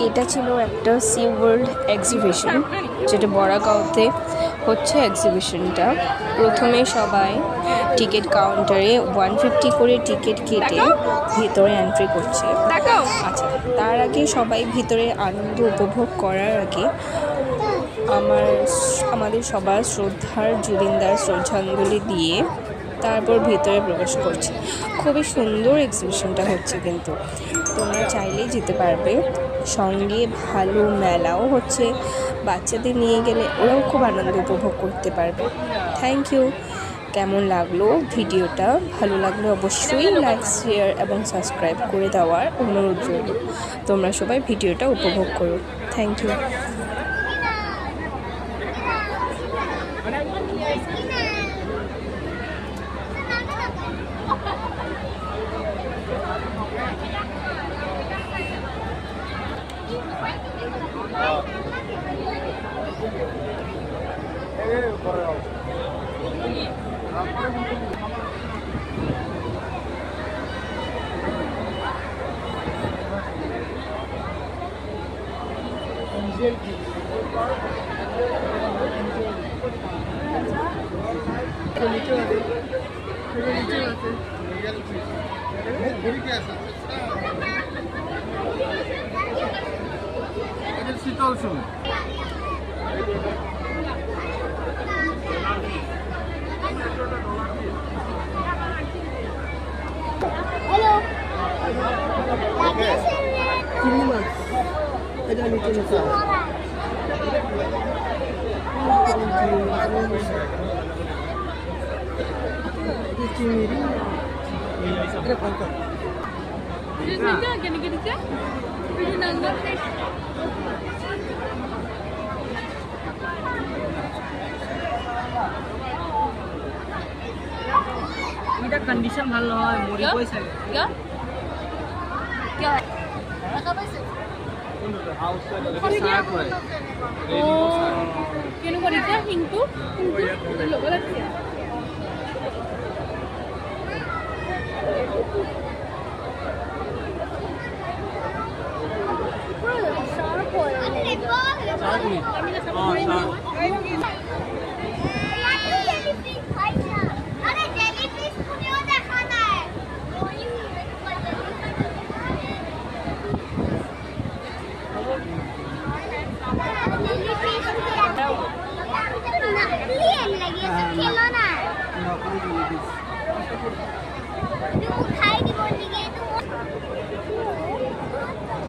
এটা ছিল একটা সি ওয়ার্ল্ড এক্সিবিশন, যেটা বড়াগাঁওতে হচ্ছে এক্সিবিশনটা। প্রথমে সবাই টিকিট কাউন্টারে 150 করে টিকিট কেটে ভিতরে এন্ট্রি করছে। আচ্ছা, তার আগে সবাই ভিতরে আনন্দ উপভোগ করার আগে আমাদের সবার শ্রদ্ধার জুবিনদার শ্রদ্ধাঞ্জলি দিয়ে তারপর ভিতরে প্রবেশ করছে। খুবই সুন্দর এক্সিবিশনটা হচ্ছে, কিন্তু তোমরা চাইলেই যেতে পারবে। সঙ্গে ভালো মেলাও হচ্ছে, বাচ্চাদের নিয়ে গেলে ওরাও খুব আনন্দ উপভোগ করতে পারবে। Thank you. কেমন লাগলো ভিডিওটা? ভালো লাগলে অবশ্যই লাইক, শেয়ার এবং সাবস্ক্রাইব করে দেওয়ার অনুরোধ রইল। তোমরা সবাই ভিডিওটা উপভোগ করো। Thank you. শীতল শুন হ্যালো চিংড়ি মাছ এটা নিচে নিচে চিংড়ি এটা কত এটা কন্ডিশন ভালো হয় মরি পয়সা Sharp.